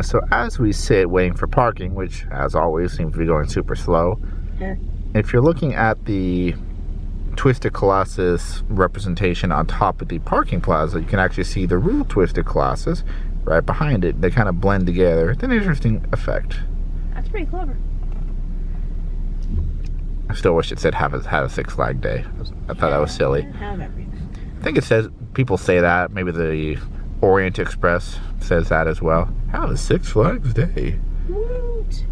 So as we sit waiting for parking, which as always seems to be going super slow, if you're looking at the Twisted Colossus representation on top of the parking plaza, you can actually see the real Twisted Colossus right behind it. They kind of blend together. It's an interesting effect. That's pretty clever. I still wish it said have a Six Flag Day. I thought that was silly. Have everything. I think it says, people say that. Maybe the Orient Express says that as well. Have a Six Flags Day. Woot.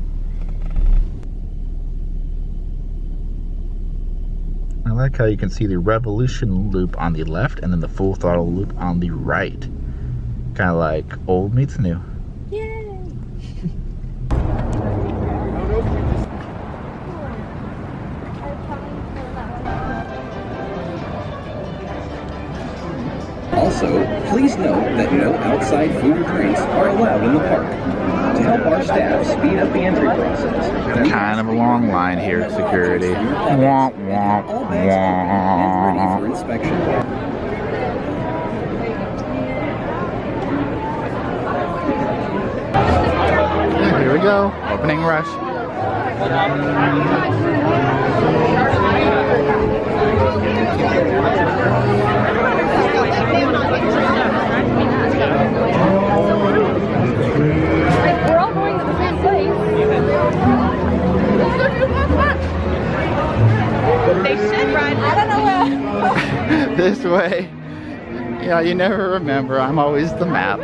I like how you can see the Revolution loop on the left and then the Full Throttle loop on the right. Kind of like old meets new. Yay! Also, please note that no outside food or drinks are allowed in the park. To help our staff speed up the entry process, Kind of a long line here at security. Womp, womp, all bags are ready womp. for inspection. Here we go. Opening rush. We're all going to the same place. They should ride. I don't know where. This way. Yeah, you never remember. I'm always the map.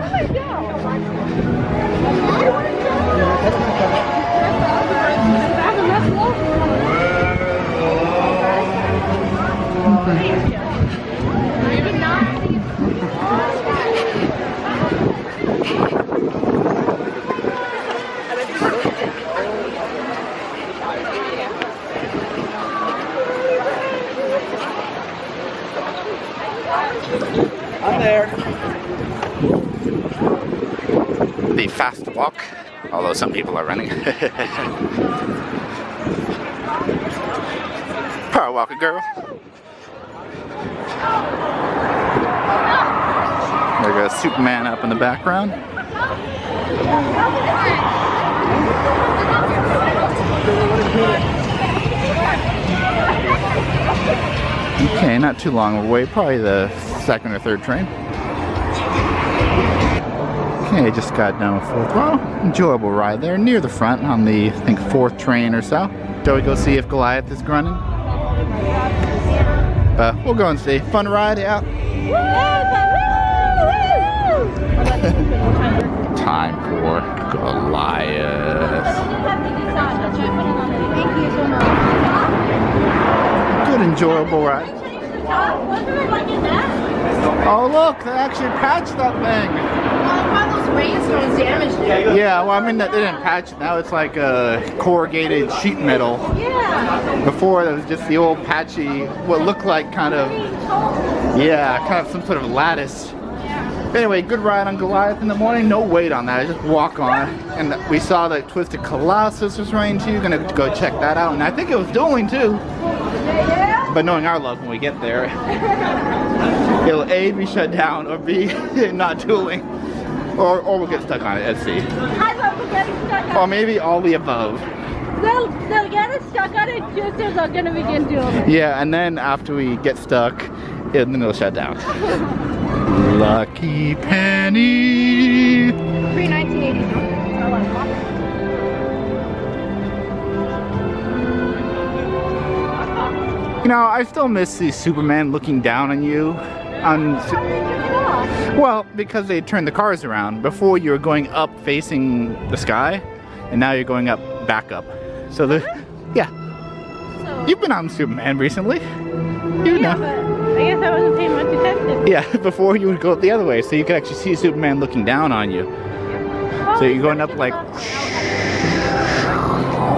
I'm there. The fast walk, although some people are running. Power walker girl. There goes Superman up in the background. Okay, not too long away, probably the second or third train. Okay, just got done with Full Throttle. Enjoyable ride there, near the front on the, I think, fourth train or so. Shall we go see if Goliath is grunting? We'll go and see. Fun ride, yeah. Time for Goliath. Good, enjoyable ride. Oh look, they actually patched that thing. One of those rainstorms damaged it. Yeah, well, I mean, they didn't patch it. Now it's like a corrugated sheet metal. Yeah. Before, there was just the old patchy, what looked like kind of, yeah, kind of some sort of lattice. But anyway, good ride on Goliath in the morning. No wait on that. I just walk on. And we saw that Twisted Colossus was running too. Gonna go check that out. And I think it was dueling too. But knowing our luck when we get there, it'll A, be shut down, or B, not dueling. Or we'll get stuck on it. Let's see. I love getting stuck on it. Or maybe all the above. They'll get us stuck on it just as they're gonna begin doing. Yeah, and then after we get stuck, then it'll shut down. Lucky penny. Pre-1980. You know, I still miss the Superman looking down on you. Well, because they turned the cars around. Before you were going up facing the sky, and now you're going up, back up. So yeah. So, You've been on Superman recently. You yeah, know. but I guess I wasn't paying much attention. Yeah, before you would go the other way, so you could actually see Superman looking down on you. Well, So you're going up like.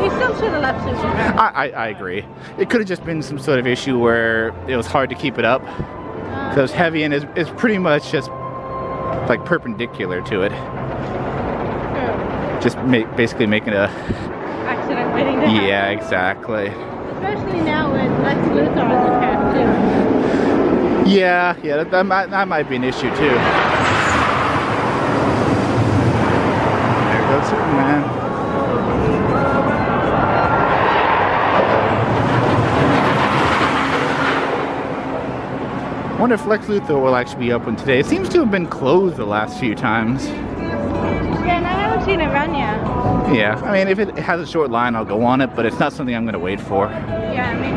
We still should have left Superman. I agree. It could have just been some sort of issue where it was hard to keep it up. So it's heavy and it's pretty much just like perpendicular to it. Sure. Just basically making a. Accident waiting to happen. Yeah, exactly. Especially now with Lex Luthor on the track too. Yeah, that might be an issue too. Superman. I wonder if Lex Luthor will actually be open today. It seems to have been closed the last few times. Yeah, and I haven't seen it run yet. Yeah, I mean, if it has a short line, I'll go on it, but it's not something I'm going to wait for. Yeah, I mean,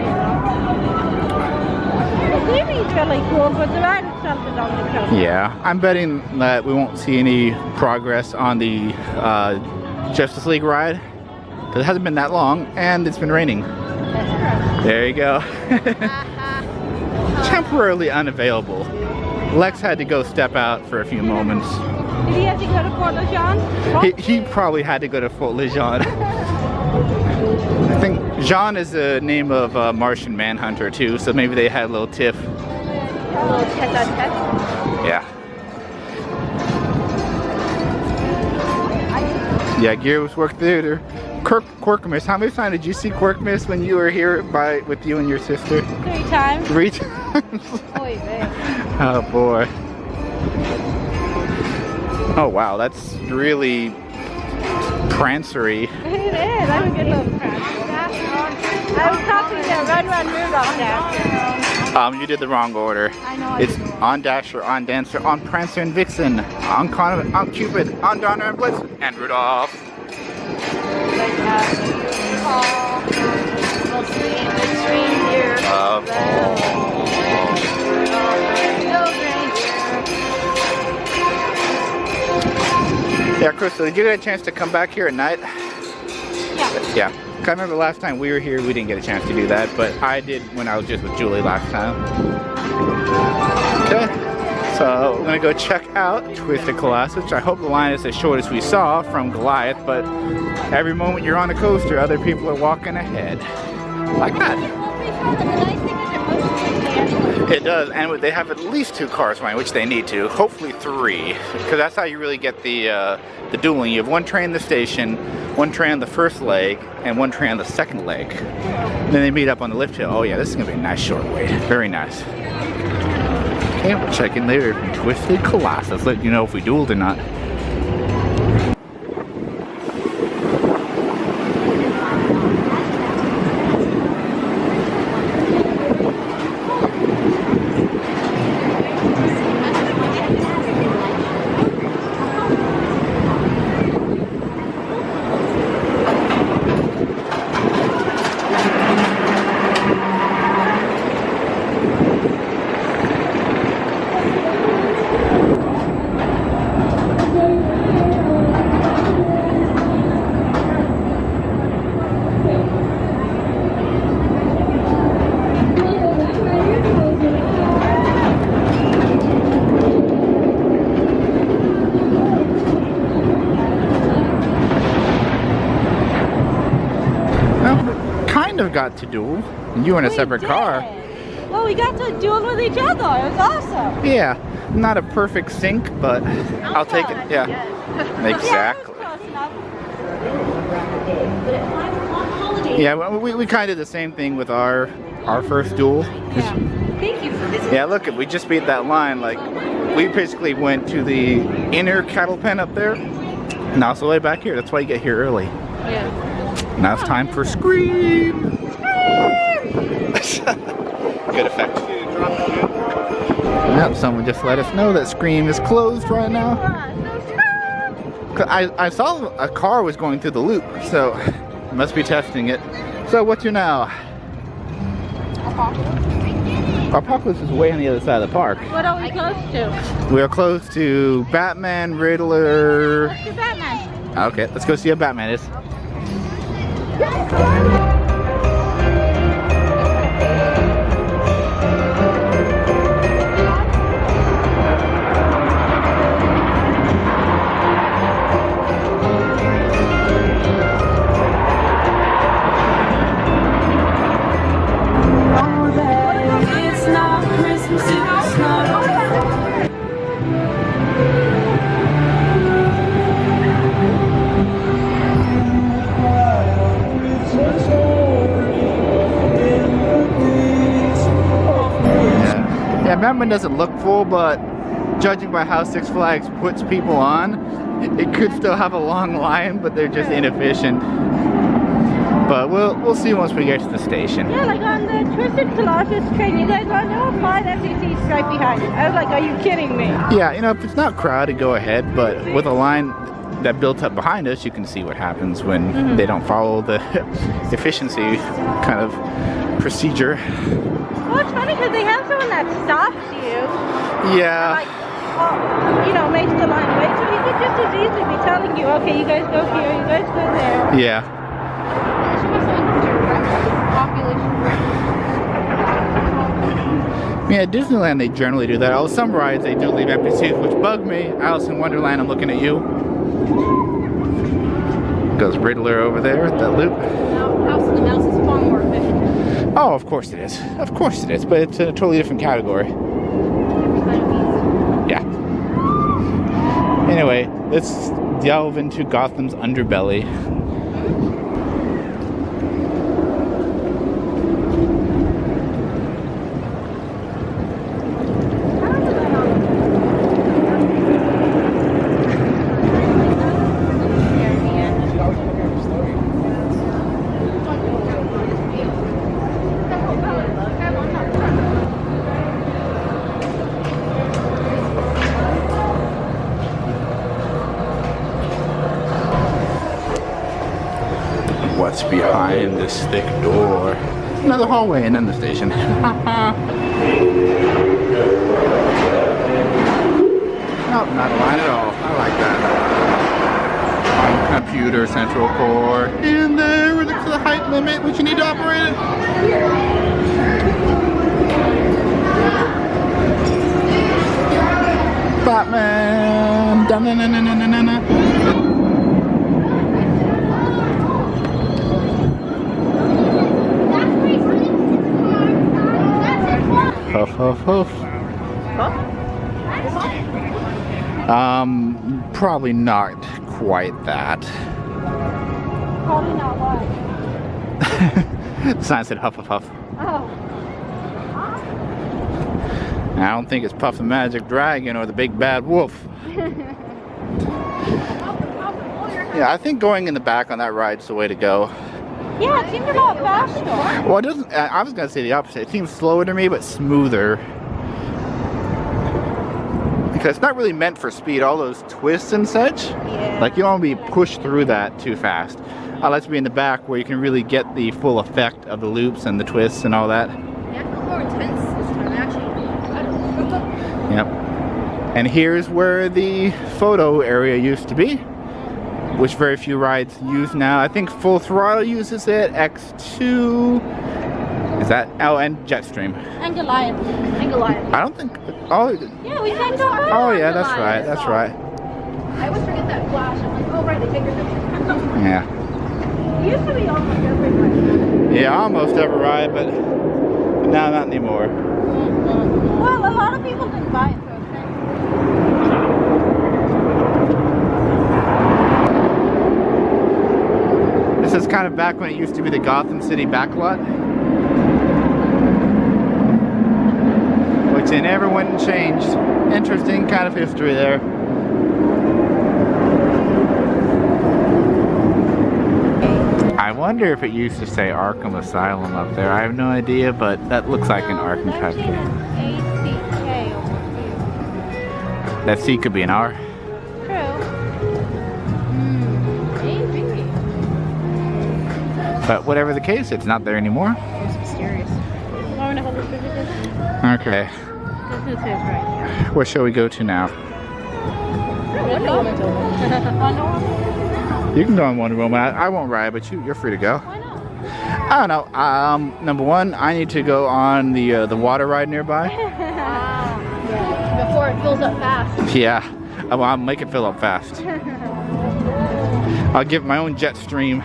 the TV's really cool, but the ride itself is only cool. Yeah, I'm betting that we won't see any progress on the Justice League ride. Because it hasn't been that long, and it's been raining. There you go. Temporarily unavailable. Lex had to go step out for a few moments. Did he have to go to Fort Lejeune? He probably had to go to Fort Lejeune. I think Jean is the name of Martian Manhunter too, so maybe they had a little tiff. A little tete-a-tete. Yeah. Yeah, Gears Work Theater. Quirkmas. How many times did you see Quirkmas when you were here with you and your sister? 3 times. 3 times? Oy vey. Oh boy. Oh wow, that's really prancery. It is. I'm a good little prancer. I was talking to Run Rudolph there. You did the wrong order. I know. It's on Dasher, on Dancer, on Prancer and Vixen, on Comet, on Cupid, on Donner and Blitz, and Rudolph. Yeah, Crystal, did you get a chance to come back here at night? Yeah. Yeah. I remember last time we were here, we didn't get a chance to do that, but I did when I was just with Julie last time. Okay. So we're gonna go check out Twisted Colossus. I hope the line is as short as we saw from Goliath, but every moment you're on a coaster, other people are walking ahead. Like that. It does, and they have at least 2 cars running, which they need to. Hopefully 3, because that's how you really get the dueling. You have 1 train in the station, 1 train on the first leg, and 1 train on the second leg. And then they meet up on the lift hill. Oh yeah, this is gonna be a nice short wait. Very nice. Okay, we'll check in later from Twisted Colossus. Let you know if we dueled or not. Got to duel. You in a separate car. Well, we got to duel with each other. It was awesome. Yeah, not a perfect sync, but I'll take it. Yeah, exactly. Yeah, we kind of did the same thing with our first duel. Yeah. Thank you for visiting. Yeah, look, we just beat that line. Like, we basically went to the inner cattle pen up there, and now it's the way back here. That's why you get here early. Yeah. Now it's time for Scream! Good effect. Yep, someone just let us know that Scream is closed right now. I saw a car was going through the loop, so must be testing it. So what's your now? Apocalypse is way on the other side of the park. What are we close to? We are close to Batman, Riddler. Let's do Batman. Okay, let's go see how Batman is. Batman doesn't look full, but judging by how Six Flags puts people on, it could still have a long line, but they're just inefficient. But we'll see once we get to the station. Yeah, like on the Twisted Colossus train, you guys want to know 5 FCCs right behind it. I was like, are you kidding me? Yeah, you know, if it's not crowded, go ahead. But with a line that built up behind us, you can see what happens when they don't follow the efficiency kind of procedure. Well, it's funny because they have someone that stops you. Yeah. Like, you know, makes the line wait. So he could just as easily be telling you, okay, you guys go here, you guys go there. Yeah. Yeah, at Disneyland they generally do that. Although some rides they do leave empty seats, which bug me. Alice in Wonderland, I'm looking at you. Goes Riddler over there at that loop. No, House of the Mouse is far more efficient. Oh, of course it is. Of course it is, but it's in a totally different category. Yeah. Anyway, let's delve into Gotham's underbelly. What's behind this thick door? Another hallway and then the station. Nope, not a line at all. I like that. Computer central core. In there, we're next to the height limit, which you need to operate it. Batman. Da-na-na-na-na-na-na. Huff, huff, huff. Probably not quite that. Probably not what? The sign said huff, huff, huff. Oh. I don't think it's Puff the Magic Dragon or the Big Bad Wolf. Yeah, I think going in the back on that ride's the way to go. Yeah, it seemed a lot faster. Well, it doesn't. I was gonna say the opposite. It seems slower to me, but smoother. Because it's not really meant for speed. All those twists and such. Yeah. Like you don't want to be pushed through that too fast. I like to be in the back where you can really get the full effect of the loops and the twists and all that. Yeah, I feel more intense this time. Actually, Yep. And here's where the photo area used to be, which very few rides use now. I think Full Throttle uses it, X2, is that, oh, and Jetstream. and Goliath. I don't think, oh, Yeah, we said Goliath. oh yeah, that's right, that's right. I always forget that flash. I'm like, oh right, they take your picture. Yeah. It used to be almost every ride. Yeah, almost every ride, but now not anymore. Well, a lot of people didn't buy it, so it's This is kind of back when it used to be the Gotham City backlot. Which they never went and changed. Interesting kind of history there. I wonder if it used to say Arkham Asylum up there. I have no idea, but that looks like an Arkham type game. ACK over here. That C could be an R. True. Maybe. But whatever the case, it's not there anymore. It's mysterious. Want to hold this visit? Okay. This is right Where shall we go to now? here. Wonder Woman's open. Wonder Woman? You can go on Wonder Woman. I won't ride, but you're free to go. Why not? I don't know. Number one, I need to go on the water ride nearby. Yeah. Before it fills up fast. Yeah, I'll make it fill up fast. I'll give my own jet stream,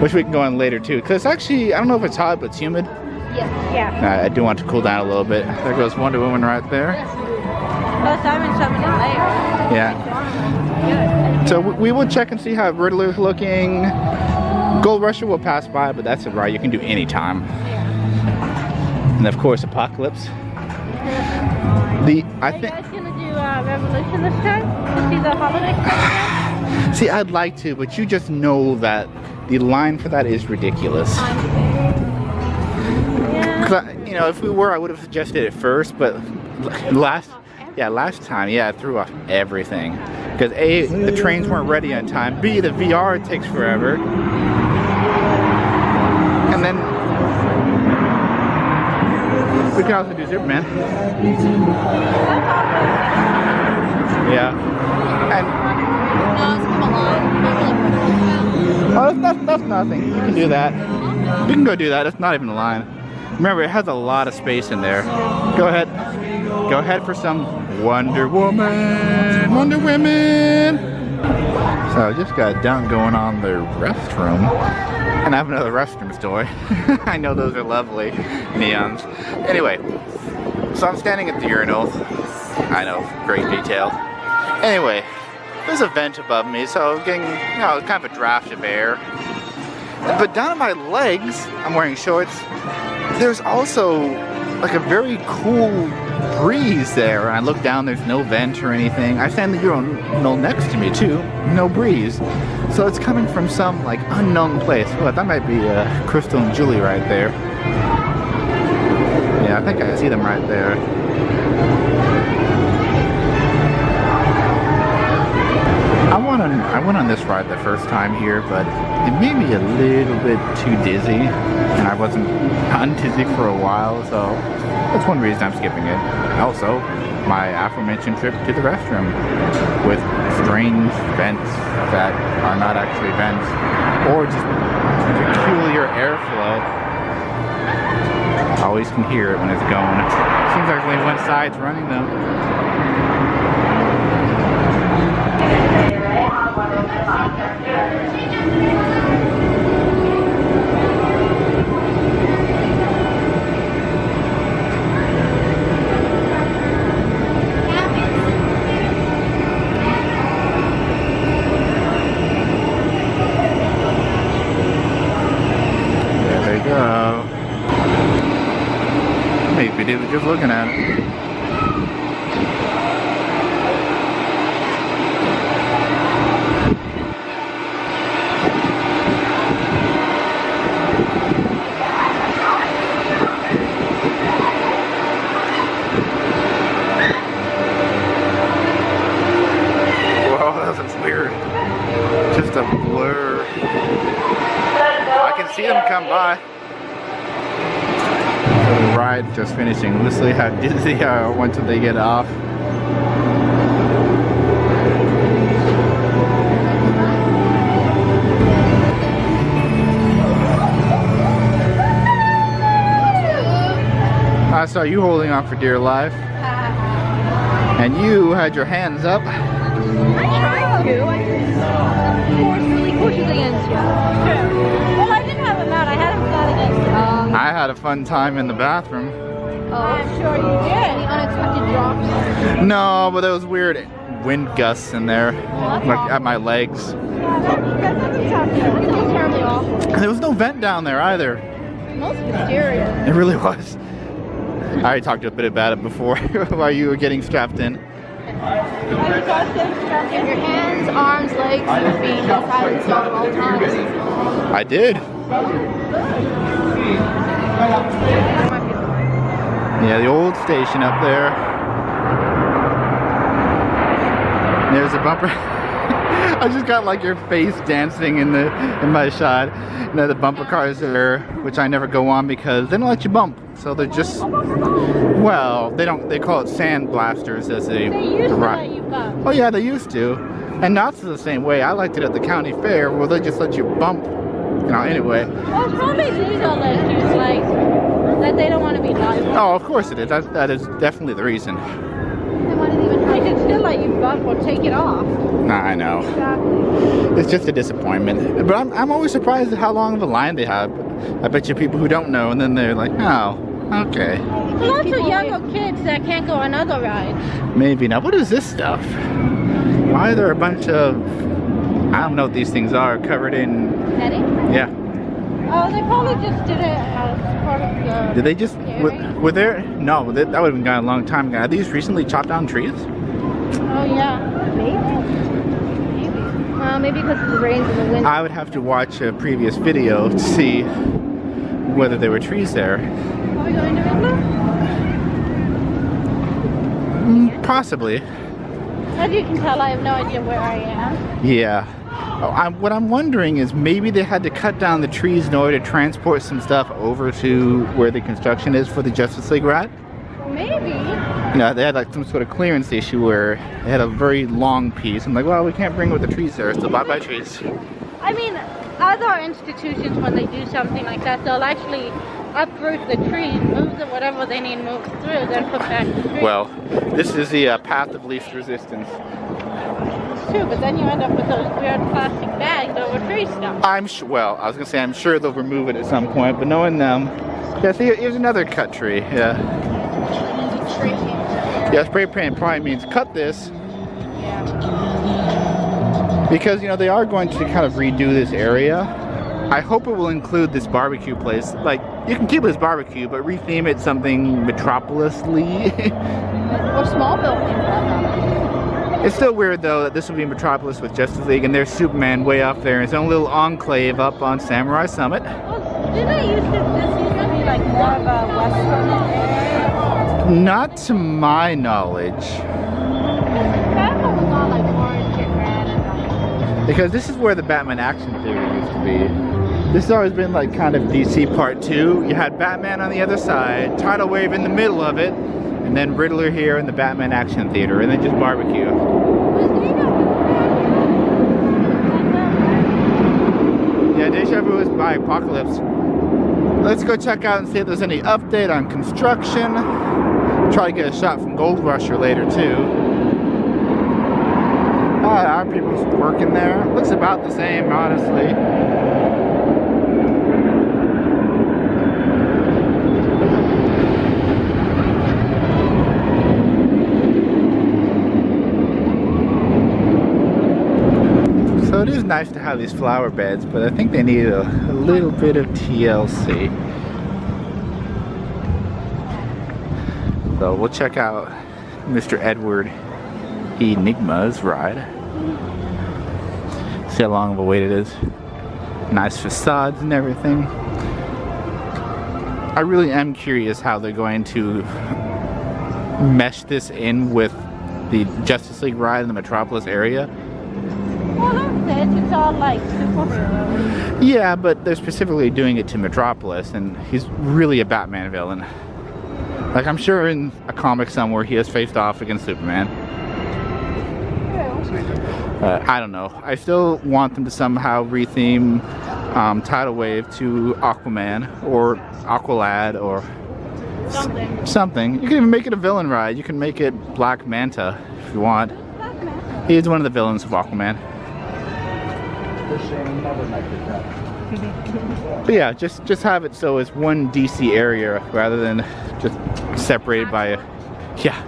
which we can go on later too. Cause actually, I don't know if it's hot, but it's humid. Yeah. I do want to cool down a little bit. There goes Wonder Woman right there. Plus, I'm in some of the layers. Yeah. Good. So we will check and see how Riddler's looking. Gold Rusher will pass by, but that's a ride you can do anytime. And of course, Apocalypse. Are you guys gonna do Revolution this time to see the holiday stuff? See, I'd like to, but you just know that the line for that is ridiculous. Yeah. 'Cause you know, if we were, I would have suggested it first, but last time, yeah, it threw off everything. Because A, the trains weren't ready on time. B, the VR takes forever. And then we can also do Superman. Yeah. And oh, that's nothing. You can do that. You can go do that. It's not even a line. Remember, it has a lot of space in there. Go ahead. Go ahead for some Wonder Woman. Wonder Women. So I just got done going on the restroom. And I have another restroom story. I know those are lovely neons. Anyway, so I'm standing at the urinal. I know, great detail. Anyway, there's a vent above me, so I'm getting, you know, kind of a draft of air. But down at my legs, I'm wearing shorts, there's also like a very cool breeze there. I look down, there's no vent or anything. I stand in the urinal next to me too, no breeze. So it's coming from some like unknown place. Well, that might be Crystal and Julie right there. Yeah, I think I see them right there. I went on this ride the first time here, but it made me a little bit too dizzy, and I wasn't dizzy for a while, so that's one reason I'm skipping it. And also, my aforementioned trip to the restroom with strange vents that are not actually vents, or just peculiar airflow. Always can hear it when it's going. Seems like only one side's running though. There they go. Make videos just looking at it. Just a blur. I can see them come by. So the ride just finishing. Let's see how dizzy I want till they get off. I saw you holding on for dear life. And you had your hands up. I tried to. Really pushes against you. Well, I didn't have him out. I had him flat against you. I had a fun time in the bathroom. Oh, I'm sure you did. Any unexpected drops? No, but there was weird wind gusts in there, like at my legs. Yeah, that doesn't sound good. It was terribly awful. And there was no vent down there either. Most mysterious. It really was. I already talked a bit about it before while you were getting strapped in. Get your hands, arms, legs, and feet inside the stove at all times. I did. Yeah, the old station up there. There's a bumper. I just got like your face dancing in my shot. You know, the bumper cars there, which I never go on because they don't let you bump. So they're just, well, they call it sand blasters as They used to let you bump. Oh yeah, they used to. And not the same way. I liked it at the county fair where they just let you bump. You know, anyway. Well, probably these all let you, like, that they don't want to be live. Oh, of course it is. That is definitely the reason. They could still let you bump or take it off. Nah, I know. Exactly. It's just a disappointment. But I'm always surprised at how long of a line they have. I bet you people who don't know, and then they're like, oh, okay. Lots of younger kids that can't go on other rides. Maybe not. What is this stuff? Why are there a bunch of, I don't know what these things are, covered in... Netting? Yeah. Oh, they probably just did it as part of the... Did they just, were there? No, that would have been gone a long time ago. Are these recently chopped down trees? Oh yeah. Maybe. Maybe because of the rains and the wind. I would have to watch a previous video to see whether there were trees there. Are we going to Riddler? Possibly. As you can tell, I have no idea where I am. Yeah. What I'm wondering is maybe they had to cut down the trees in order to transport some stuff over to where the construction is for the Justice League ride. Maybe. You know, they had like some sort of clearance issue where they had a very long piece. I'm like, well, we can't bring it with the trees there, so bye-bye trees. I mean, other institutions, when they do something like that, they'll actually uproot the trees, move the whatever they need moved through, then put back the trees. Well, this is the path of least resistance. It's true, but then you end up with those weird plastic bags over tree stumps. Well, I was gonna say I'm sure they'll remove it at some point, but knowing them, yeah. See, here's another cut tree. Yeah. Yeah, spray paint probably means cut this. Yeah. Because, you know, they are going to kind of redo this area. I hope it will include this barbecue place. Like, you can keep it as barbecue, but retheme it something Metropolis-y. Or small buildings. It's still weird, though, that this will be Metropolis with Justice League, and there's Superman way off there in his own little enclave up on Samurai Summit. Well, didn't this used to be like more of a western area? Not to my knowledge. Batman was all like orange and red and like... Because this is where the Batman action theater used to be. This has always been like kind of DC Part 2. You had Batman on the other side, Tidal Wave in the middle of it, and then Riddler here in the Batman action theater, and then just barbecue. Yeah, Deja Vu is by Apocalypse. Let's go check out and see if there's any update on construction. Try to get a shot from Gold Rusher later too. Our people's working there. Looks about the same, honestly. So it is nice to have these flower beds, but I think they need a little bit of TLC. So we'll check out Mr. Edward Enigma's ride. See how long of a wait it is. Nice facades and everything. I really am curious how they're going to mesh this in with the Justice League ride in the Metropolis area. Well, that's it. It's all like superheroes. Yeah, but they're specifically doing it to Metropolis, and he's really a Batman villain. Like, I'm sure in a comic somewhere he has faced off against Superman. I don't know. I still want them to somehow retheme Tidal Wave to Aquaman or Aqualad or something. You can even make it a villain ride. You can make it Black Manta if you want. He's one of the villains of Aquaman. But yeah, just have it so it's one DC area rather than just separated by a... Yeah.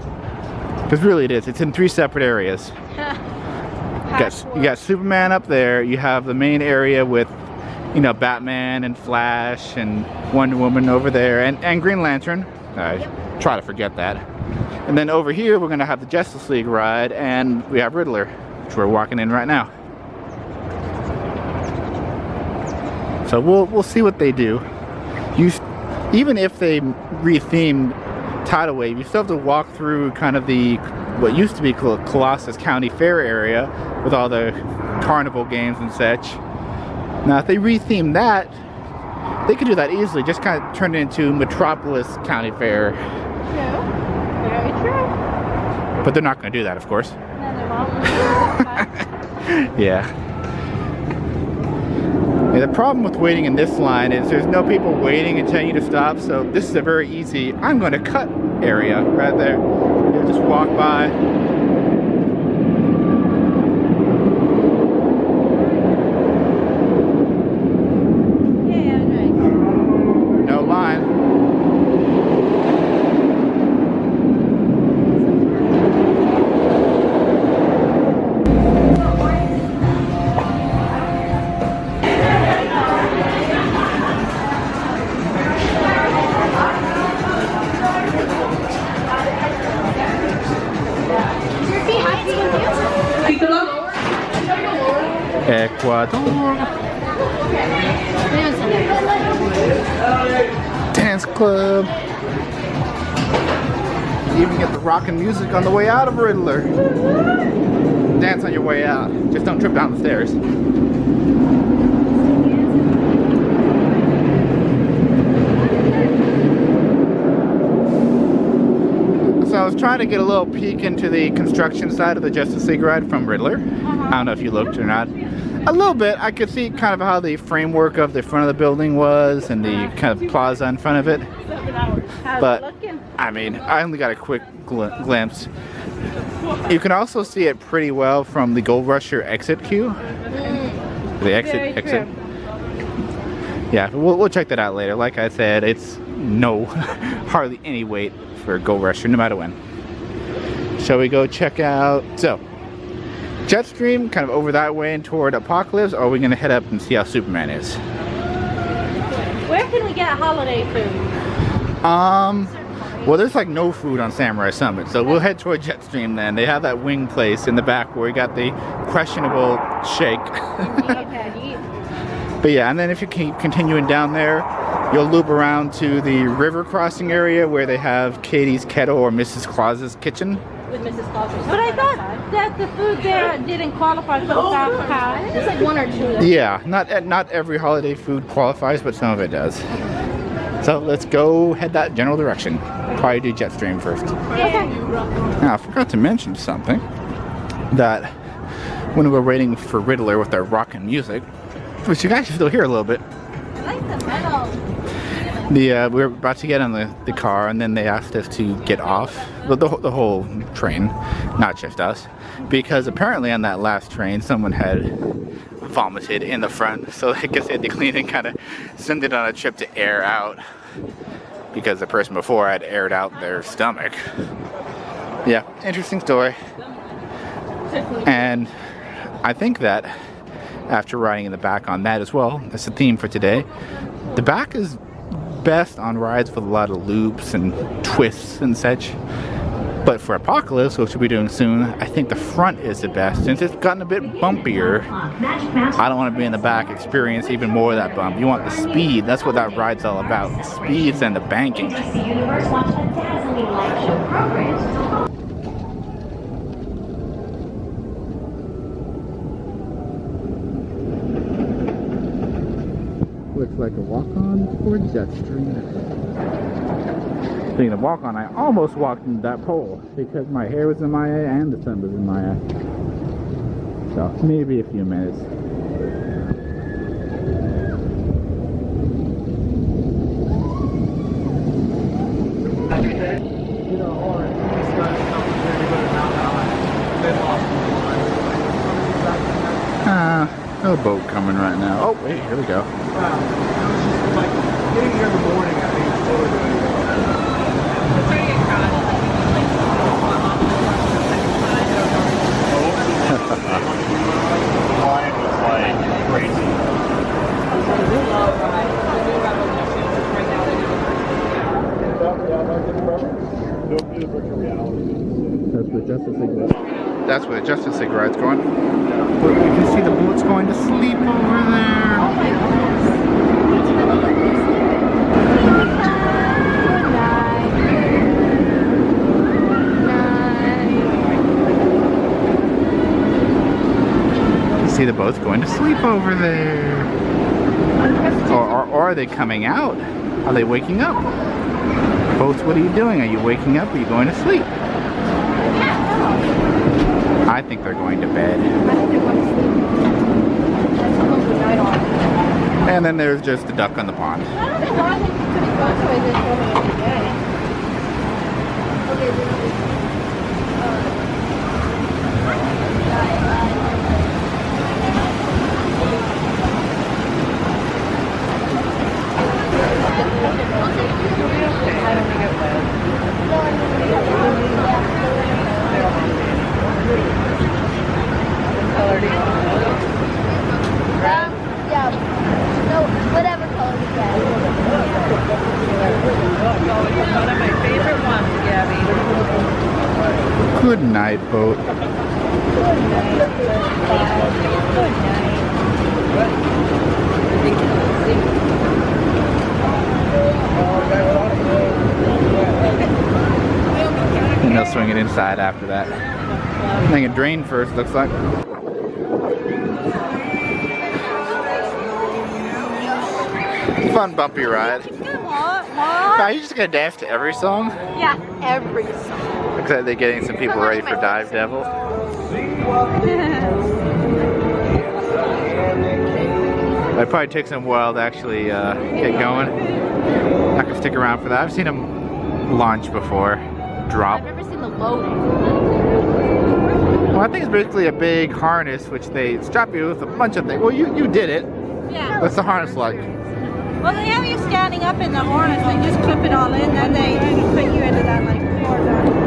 Because really it is. It's in 3 separate areas. You got Superman up there. You have the main area with, you know, Batman and Flash and Wonder Woman over there. And Green Lantern. I try to forget that. And then over here we're going to have the Justice League ride. And we have Riddler, which we're walking in right now. So we'll see what they do. Even if they retheme Tidal Wave, you still have to walk through kind of the what used to be Colossus County Fair area with all the carnival games and such. Now if they retheme that, they could do that easily. Just kind of turn it into Metropolis County Fair. True. Very true. But they're not going to do that, of course. No, they won't. Yeah. The problem with waiting in this line is there's no people waiting and telling you to stop, so this is a very easy, I'm going to cut area right there. You just walk by. Yeah, right. No line. Ecuador. Dance club. You even get the rockin' music on the way out of Riddler. Dance on your way out. Just don't trip down the stairs. So I was trying to get a little peek into the construction side of the Justice League ride from Riddler. I don't know if you looked or not. A little bit. I could see kind of how the framework of the front of the building was and the kind of plaza in front of it. But I mean, I only got a quick glimpse. You can also see it pretty well from the Gold Rusher exit queue. The exit. Yeah, we'll check that out later. Like I said, it's hardly any wait for Gold Rusher, no matter when. Shall we go check out? So, Jetstream, kind of over that way and toward Apocalypse, or are we going to head up and see how Superman is? Where can we get holiday food? Well, there's like no food on Samurai Summit, so we'll head toward Jetstream then. They have that wing place in the back where we got the questionable shake. But yeah, and then if you keep continuing down there, you'll loop around to the river crossing area where they have Katie's Kettle or Mrs. Claus's kitchen. With Mrs. Claus. But I thought that the food there didn't qualify for the Fast Pass. It's like one or two. Yeah, not every holiday food qualifies, but some of it does. So let's go head that general direction. Probably do Jetstream first. Okay. Now, I forgot to mention something. That when we were waiting for Riddler with our rockin' music, which you guys can still hear a little bit. I like the metal. We were about to get on the car, and then they asked us to get off the whole train, not just us, because apparently on that last train someone had vomited in the front, so I guess they had to clean and kind of send it on a trip to air out, because the person before had aired out their stomach. Yeah, interesting story. And I think that after riding in the back on that as well, that's the theme for today. The back is best on rides with a lot of loops and twists and such. But for Apocalypse, which we'll be doing soon, I think the front is the best. Since it's gotten a bit bumpier, I don't want to be in the back, experience even more of that bump. You want the speed. That's what that ride's all about. Speeds and the banking. Looks like a walk-on for Jetstream. Speaking of walk-on, I almost walked into that pole because my hair was in my eye and the sun was in my eye. So maybe a few minutes. No boat coming right now. Oh wait, here we go. Like getting here in the morning, I think it's totally good. Line was like crazy. That's where the Justice League ride's going. You can see the boat's going to sleep over there. Oh my You see the boat's going to sleep over there. Or are they coming out? Are they waking up? Boats, what are you doing? Are you waking up? Or are you going to sleep? I think they're going to bed. And then there's just the duck on the pond. I don't know why they couldn't go to it this early in the day. Yeah, no, whatever color we get. One of my favorite ones, Gabby. Good night, boat. Good night. Good night. And they'll swing it inside after that. I think it drained first, looks like. Fun bumpy ride. Are you just gonna dance to every song? Yeah, every song. Looks like they're getting some people ready for Dive Devil. It probably takes them a while to actually get going. Not gonna stick around for that. I've seen them launch before, drop. I've never seen the loading. Well, I think it's basically a big harness which they strap you with a bunch of things. Well, you did it. Yeah. What's the harness like? Well, they have you standing up in the harness. They just clip it all in, then they put you into that like floor.